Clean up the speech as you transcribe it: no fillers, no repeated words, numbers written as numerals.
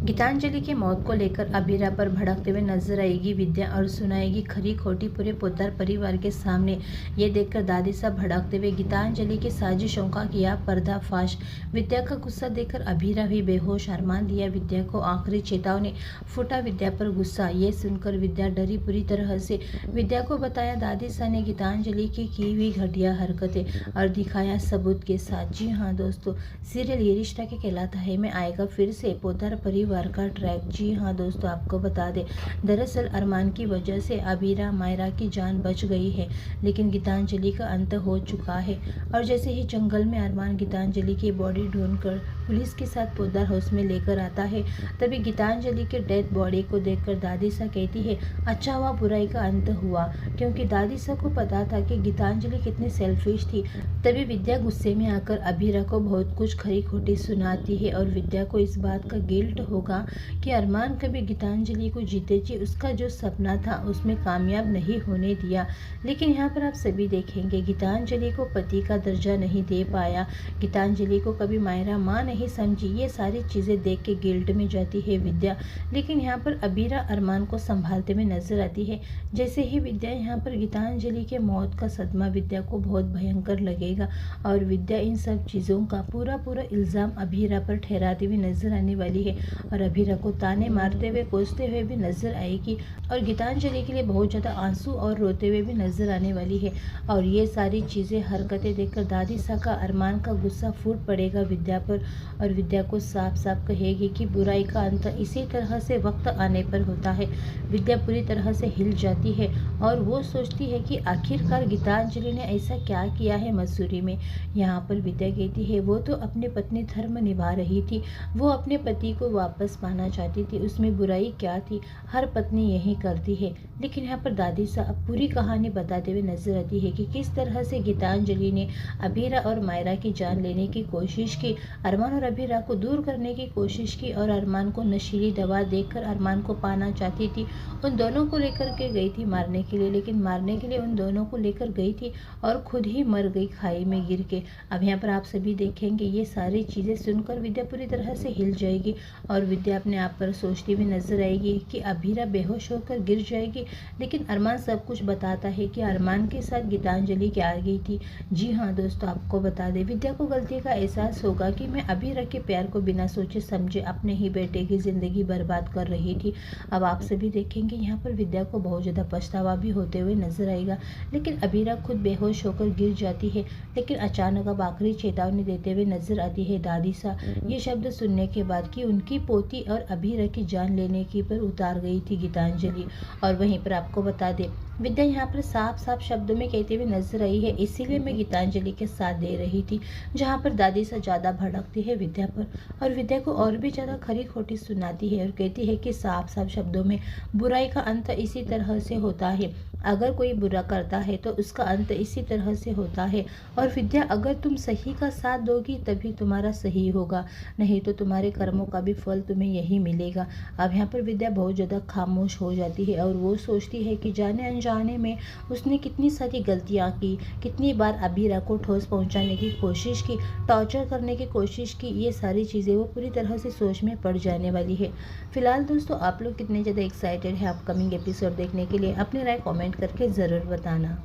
गीतांजलि की मौत को लेकर अभीरा पर भड़कते हुए नजर आएगी विद्या और सुनाएगी खरी खोटी पूरे पोद्दार परिवार के सामने। ये देखकर दादी साहब भड़कते हुए गीतांजलि की साजिशों का किया पर्दाफाश। विद्या का गुस्सा देखकर अभीरा भी बेहोश। अरमान दिया विद्या को आखिरी चेतावनी, फूटा विद्या पर गुस्सा। ये सुनकर विद्या डरी पूरी तरह से। विद्या को बताया दादी साहब ने गीतांजलि की हुई घटिया हरकतें और दिखाया सबूत के साथ। जी हाँ दोस्तों, सीरियल ये रिश्ता के कहलाता है में आएगा फिर से पोद्दार परिवार का ट्रैक। जी हाँ दोस्तों, आपको बता दें, दरअसल अरमान की वजह से अबीरा मायरा की जान बच गई है, लेकिन गीतांजलि का अंत हो चुका है। और जैसे ही जंगल में अरमान गीतांजलि की बॉडी ढूंढकर पुलिस के साथ पोद्दार हाउस में लेकर आता है, तभी गीतांजलि के डेड बॉडी को देखकर दादी सा कहती है अच्छा हुआ बुराई का अंत हुआ, क्योंकि दादी सा को पता था कि गीतांजलि कितनी सेल्फिश थी। तभी विद्या गुस्से में आकर अबीरा को बहुत कुछ खरी खोटी सुनाती है और विद्या को इस बात का गिल्ट होगा कि अरमान कभी गीतांजलि को जीते जी उसका जो सपना था उसमें कामयाब नहीं होने दिया। लेकिन यहाँ पर आप सभी देखेंगे गीतांजलि को पति का दर्जा नहीं दे पाया, गीतांजलि को कभी मायरा माँ नहीं समझी। ये सारी चीज़ें देख के गिल्ट में जाती है विद्या। लेकिन यहाँ पर अबीरा अरमान को संभालते हुए नजर आती है। जैसे ही विद्या यहाँ पर गीतांजलि के मौत का सदमा विद्या को बहुत भयंकर लगेगा और विद्या इन सब चीज़ों का पूरा इल्ज़ाम अबीरा पर ठहराती हुई नजर आने वाली है और अबीरा को ताने मारते हुए कोसते हुए भी नजर आएगी और गीतांजलि के लिए बहुत ज़्यादा आंसू और रोते हुए भी नजर आने वाली है। और ये सारी चीज़ें हरकतें देखकर दादी सा का अरमान का गुस्सा फूट पड़ेगा विद्या पर और विद्या को साफ साफ कहेगी कि बुराई का अंत इसी तरह से वक्त आने पर होता है। विद्या पूरी तरह से हिल जाती है और वो सोचती है कि आखिरकार गीतांजलि ने ऐसा क्या किया है मसूरी में। यहाँ पर विद्या कहती है वो तो अपने पत्नी धर्म निभा रही थी, वो अपने पति को वापस पाना चाहती थी, उसमें बुराई क्या थी, हर पत्नी यही करती है। लेकिन यहाँ पर दादी साहब पूरी कहानी बताते हुए नजर आती है कि किस तरह से गीतांजलि ने अबीरा और मायरा की जान लेने की कोशिश की, अरमान और अबीरा को दूर करने की कोशिश की और अरमान को नशीली दवा देकर अरमान को पाना चाहती थी। उन दोनों को लेकर के गई थी मारने के लिए, लेकिन मारने के लिए उन दोनों को लेकर गई थी और खुद ही मर गई खाई में गिर के। अब यहाँ पर आप सभी देखेंगे ये सारी चीज़ें सुनकर विद्या पूरी तरह से हिल जाएगी और विद्या अपने आप पर सोचती हुई नजर आएगी कि अबीरा बेहोश होकर गिर जाएगी। लेकिन अरमान सब कुछ बताता है कि अरमान के साथ गीतांजलि क्या आ गई थी। जी हाँ दोस्तों, आपको बता दें विद्या को गलती का एहसास होगा कि मैं अबीरा के प्यार को बिना सोचे समझे अपने ही बेटे की जिंदगी बर्बाद कर रही थी। अब आप सभी देखेंगे यहाँ पर विद्या को बहुत ज़्यादा पछतावा भी होते हुए नजर आएगा। लेकिन अबीरा खुद बेहोश होकर गिर जाती है, लेकिन अचानक अब आखिरी चेतावनी देते हुए नजर आती है दादी सा। ये शब्द सुनने के बाद कि उनकी पोती और अबीरा की जान लेने की पर उतार गई थी गीतांजलि। और वहीं पर आपको बता दें विद्या यहाँ पर साफ साफ शब्दों में कहते हुए नजर आई है इसीलिए मैं गीतांजलि के साथ दे रही थी। जहाँ पर दादी से ज़्यादा भड़कती है विद्या पर और विद्या को और भी ज़्यादा खरी खोटी सुनाती है और कहती है कि साफ साफ शब्दों में बुराई का अंत इसी तरह से होता है, अगर कोई बुरा करता है तो उसका अंत इसी तरह से होता है। और विद्या अगर तुम सही का साथ दोगी तभी तुम्हारा सही होगा, नहीं तो तुम्हारे कर्मों का भी फल तुम्हें यही मिलेगा। अब यहाँ पर विद्या बहुत ज़्यादा खामोश हो जाती है और वो सोचती है कि जाने अनजाने में उसने कितनी सारी गलतियाँ की, कितनी बार अबीरा को ठोस पहुँचाने की कोशिश की, टॉर्चर करने की कोशिश की। ये सारी चीज़ें वो पूरी तरह से सोच में पड़ जाने वाली है। फिलहाल दोस्तों आप लोग कितने ज़्यादा एक्साइटेड हैं अपकमिंग एपिसोड देखने के लिए, अपनी राय कमेंट करके ज़रूर बताना।